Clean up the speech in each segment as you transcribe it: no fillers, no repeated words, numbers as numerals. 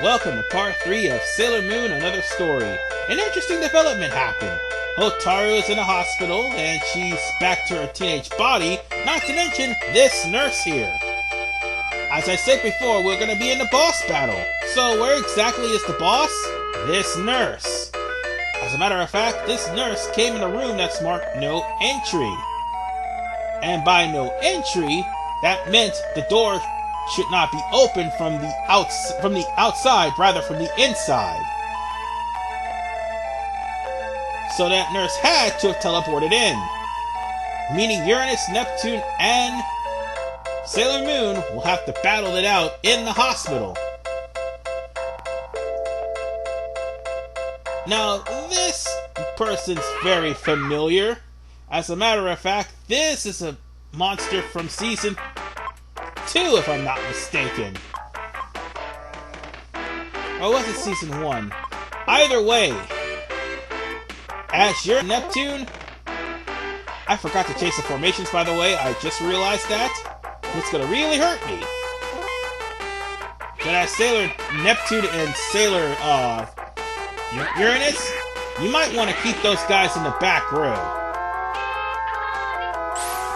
Welcome to part 3 of Sailor Moon Another Story. An interesting development happened. Hotaru is in a hospital and she's back to her teenage body, not to mention this nurse here. As I said before, we're going to be in the boss battle. So where exactly is the boss? This nurse. As a matter of fact, this nurse came in a room that's marked no entry. And by no entry, that meant the door should not be open from the outside, rather from the inside. So that nurse had to have teleported in. Meaning Uranus, Neptune, and Sailor Moon will have to battle it out in the hospital. Now, this person's very familiar. As a matter of fact, this is a monster from season 2, if I'm not mistaken. Or was it season 1? Either way, as your Neptune, I forgot to change the formations, by the way. I just realized that. It's gonna really hurt me. But as Sailor Neptune and Sailor Uranus, you might want to keep those guys in the back row,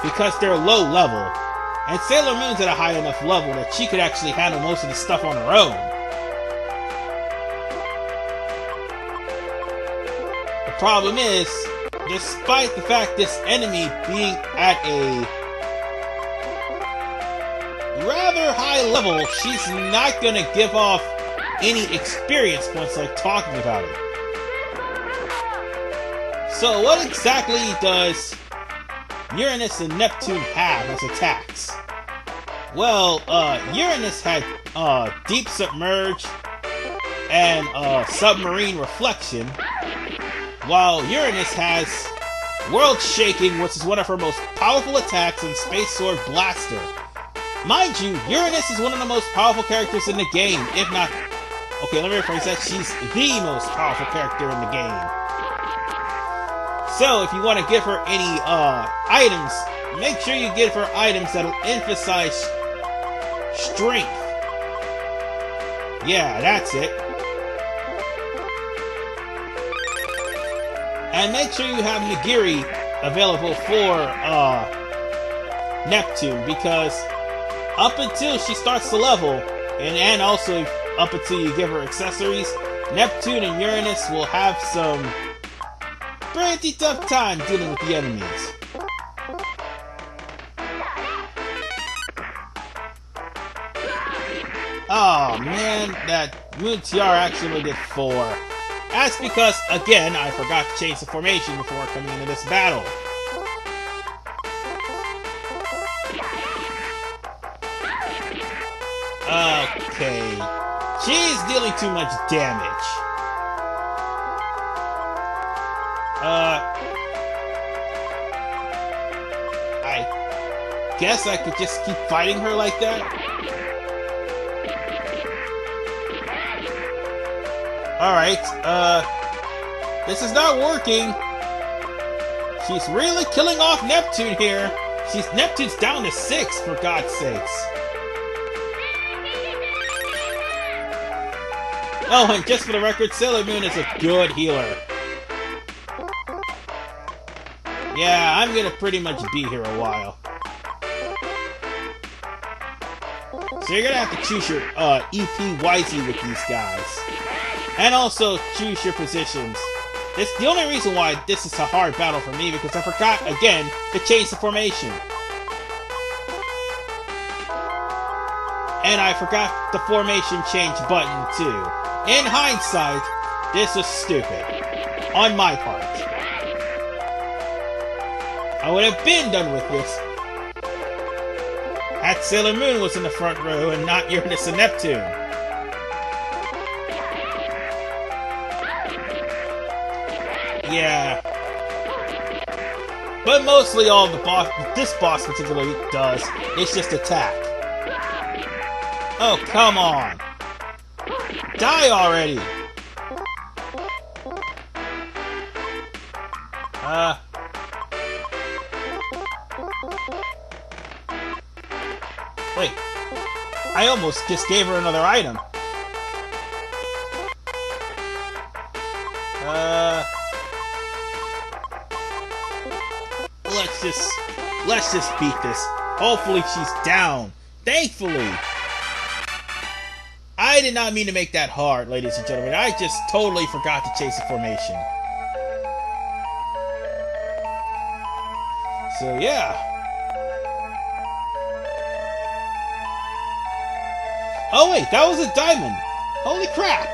because they're low level. And Sailor Moon's at a high enough level that she could actually handle most of the stuff on her own. The problem is, despite the fact this enemy being at a rather high level, she's not gonna give off any experience points like talking about it. So what exactly does Uranus and Neptune have as attacks? Well, Uranus had Deep Submerge and Submarine Reflection, while Uranus has World Shaking, which is one of her most powerful attacks, and Space Sword Blaster. Mind you, Uranus is one of the most powerful characters in the game, if not... Okay, let me rephrase that. She's the most powerful character in the game. So, if you want to give her any items, make sure you give her items that'll emphasize strength. Yeah, that's it. And make sure you have Nagiri available for Neptune, because up until she starts to level, and also up until you give her accessories, Neptune and Uranus will have some pretty tough time dealing with the enemies. Oh man, that Moon Tiara actually only did 4. That's because, again, I forgot to change the formation before coming into this battle. Okay, she's dealing too much damage. I guess I could just keep fighting her like that. Alright, this is not working. She's really killing off Neptune here. Neptune's down to 6, for God's sakes. Oh, and just for the record, Sailor Moon is a good healer. Yeah, I'm gonna pretty much be here a while. So you're gonna have to choose your EP wisely with these guys. And also choose your positions. It's the only reason why this is a hard battle for me, because I forgot, again, to change the formation. And I forgot the formation change button, too. In hindsight, this was stupid. On my part. I would have been done with this had Sailor Moon was in the front row and not Uranus and Neptune. Yeah. But mostly all this boss particularly does is just attack. Oh, come on. Die already! Wait. I almost just gave her another item. Let's just beat this. Hopefully she's down. Thankfully. I did not mean to make that hard, ladies and gentlemen. I just totally forgot to chase the formation. So yeah. Oh wait, that was a diamond. Holy crap.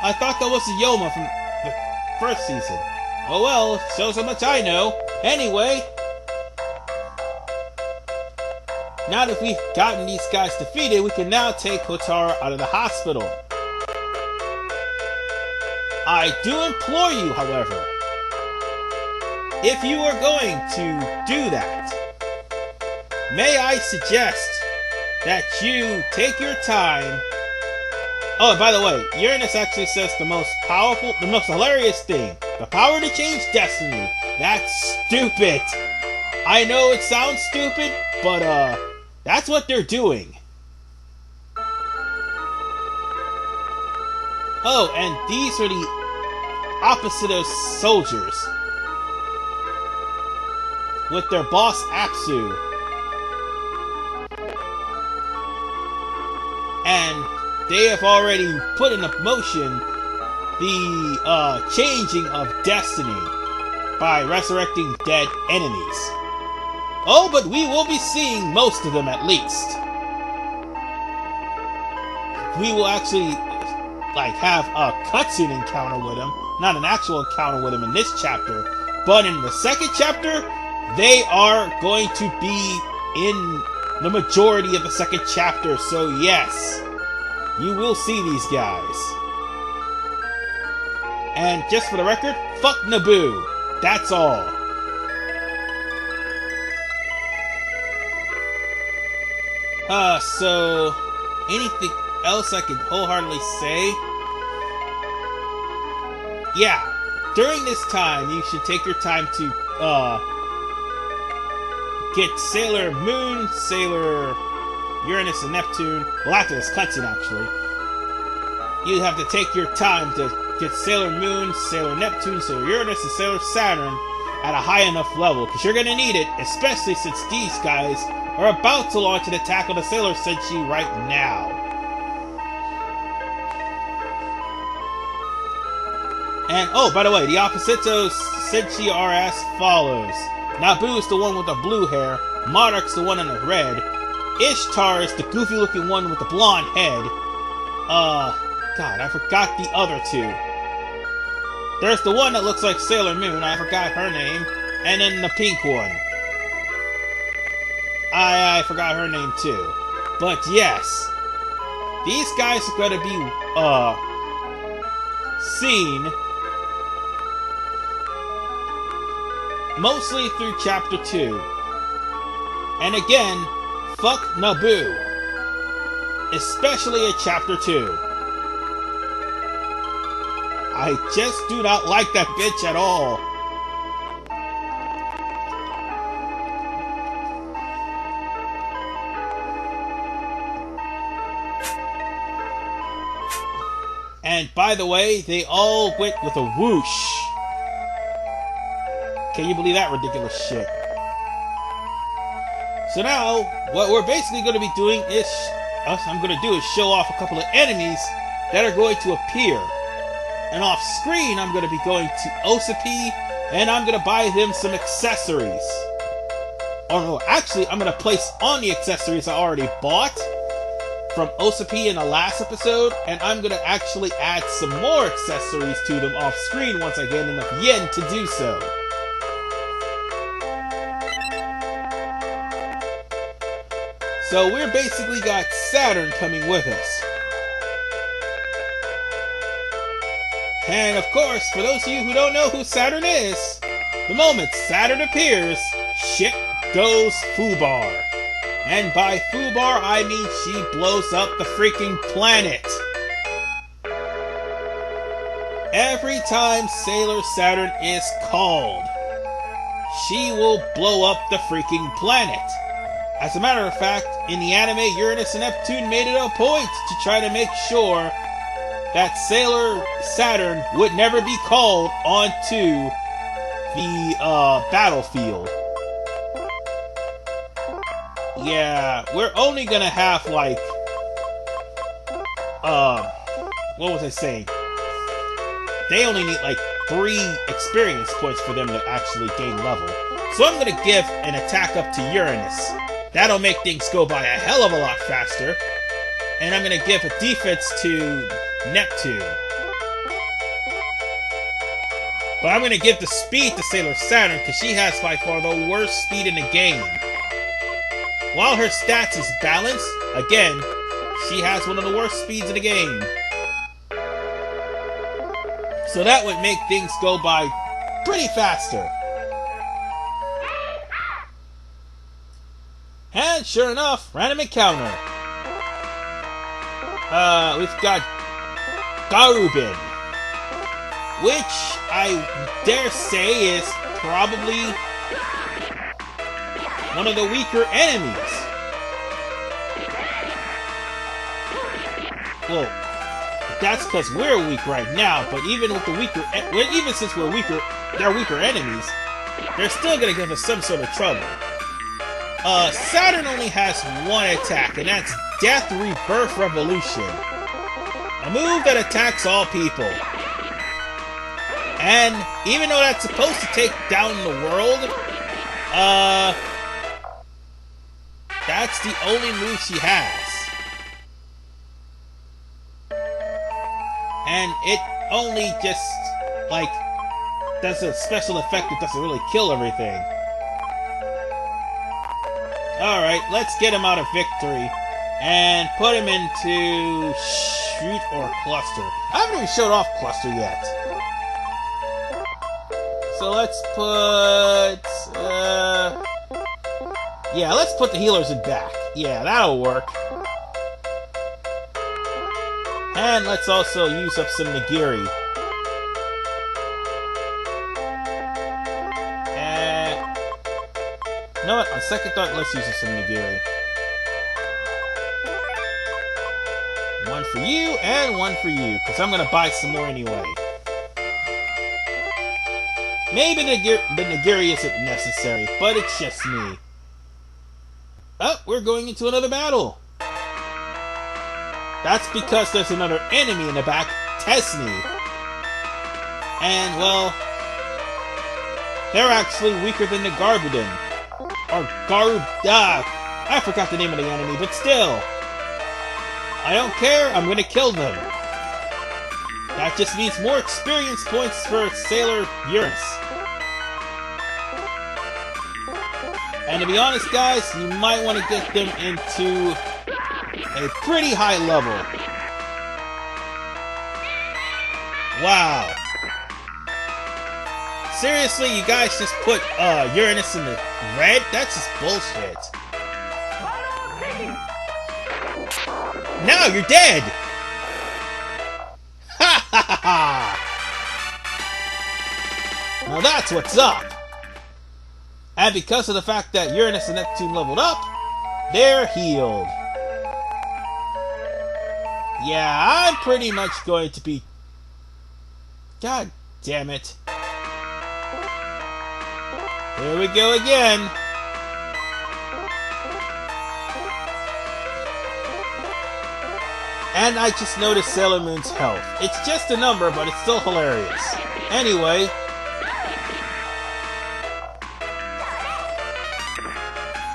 I thought that was a Yoma from the first season. Oh well, shows how much I know. Anyway. Now that we've gotten these guys defeated, we can now take Hotaru out of the hospital. I do implore you, however, if you are going to do that, may I suggest that you take your time. Oh, and by the way, Uranus actually says the most hilarious thing. The power to change destiny. That's stupid. I know it sounds stupid, but that's what they're doing. Oh, and these are the opposite of soldiers. With their boss, Apsu. And they have already put into motion the changing of destiny by resurrecting dead enemies. Oh, but we will be seeing most of them at least. We will actually, have a cutscene encounter with them. Not an actual encounter with them in this chapter. But in the second chapter, they are going to be in the majority of the second chapter. So yes, you will see these guys. And just for the record, fuck Naboo. That's all. So, anything else I can wholeheartedly say? Yeah, during this time, you should take your time to, get Sailor Moon, Sailor Uranus, and Neptune. Well, after this cutscene, actually. You have to take your time to get Sailor Moon, Sailor Neptune, Sailor Uranus, and Sailor Saturn at a high enough level, because you're gonna need it, especially since these guys are about to launch an attack on the Sailor Senshi right now. And, oh, by the way, the opposites of Senshi are as follows. Naboo is the one with the blue hair, Monarch's the one in the red, Ishtar is the goofy-looking one with the blonde head, God, I forgot the other two. There's the one that looks like Sailor Moon, I forgot her name, and then the pink one. I forgot her name too. But yes, these guys are going to be seen mostly through Chapter 2. And again, fuck Naboo. Especially at Chapter 2. I just do not like that bitch at all. And by the way, they all went with a whoosh. Can you believe that ridiculous shit? So now, what we're basically going to be doing is, show off a couple of enemies that are going to appear. And off screen, I'm going to be going to Osapi, and I'm going to buy them some accessories. Oh no, actually, I'm going to place on the accessories I already bought from Osapi in the last episode, and I'm going to actually add some more accessories to them off screen once I get enough yen to do so. So we're basically got Saturn coming with us. And of course, for those of you who don't know who Saturn is, the moment Saturn appears, shit goes foobar. And by foobar, I mean she blows up the freaking planet. Every time Sailor Saturn is called, she will blow up the freaking planet. As a matter of fact, in the anime, Uranus and Neptune made it a point to try to make sure that Sailor Saturn would never be called onto the battlefield. Yeah, we're only gonna have like what was I saying? They only need like 3 experience points for them to actually gain level. So I'm gonna give an attack up to Uranus. That'll make things go by a hell of a lot faster. And I'm gonna give a defense to Neptune. But I'm gonna give the speed to Sailor Saturn because she has by far the worst speed in the game. While her stats is balanced, again, she has one of the worst speeds in the game. So that would make things go by pretty faster. And sure enough, random encounter. We've got Garubin, which I dare say is probably one of the weaker enemies. Well, that's because we're weak right now, but even with the weaker, even since we're weaker, they're weaker enemies, they're still gonna give us some sort of trouble. Saturn only has 1 attack, and that's Death Rebirth Revolution. A move that attacks all people. And even though that's supposed to take down the world, that's the only move she has. And it only just, like, does a special effect that doesn't really kill everything. Alright, let's get him out of victory. And put him into shoot or cluster. I haven't even showed off cluster yet. So let's put... yeah, let's put the healers in back. Yeah, that'll work. And let's also use up some Nagiri. You know what? On second thought, let's use up some Nagiri. 1 for you, and 1 for you, because I'm going to buy some more anyway. Maybe the Nagiri isn't necessary, but it's just me. Oh, we're going into another battle. That's because there's another enemy in the back, Tesni. And, well, they're actually weaker than the Garbudin. Or I forgot the name of the enemy, but still. I don't care, I'm gonna kill them. That just means more experience points for Sailor Uranus. And to be honest, guys, you might want to get them into a pretty high level. Wow. Seriously, you guys just put Uranus in the red? That's just bullshit. Now you're dead! Ha ha ha ha! Now that's what's up! And because of the fact that Uranus and Neptune leveled up, they're healed. Yeah, I'm pretty much going to be... God damn it. Here we go again. And I just noticed Sailor Moon's health. It's just a number, but it's still hilarious. Anyway.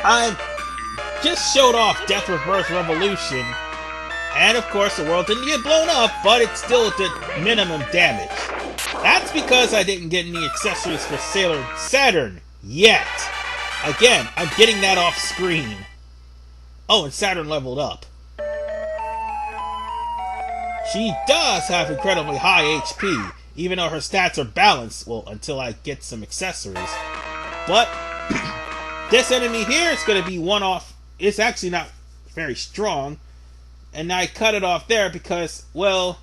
I just showed off Death Rebirth Revolution. And of course the world didn't get blown up, but it still did minimum damage. That's because I didn't get any accessories for Sailor Saturn yet. Again, I'm getting that off screen. Oh, and Saturn leveled up. She does have incredibly high HP, even though her stats are balanced. Well, until I get some accessories. But this enemy here is going to be one off. It's actually not very strong. And I cut it off there because, well,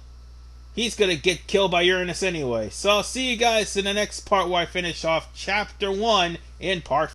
he's going to get killed by Uranus anyway. So I'll see you guys in the next part where I finish off Chapter 1 in Part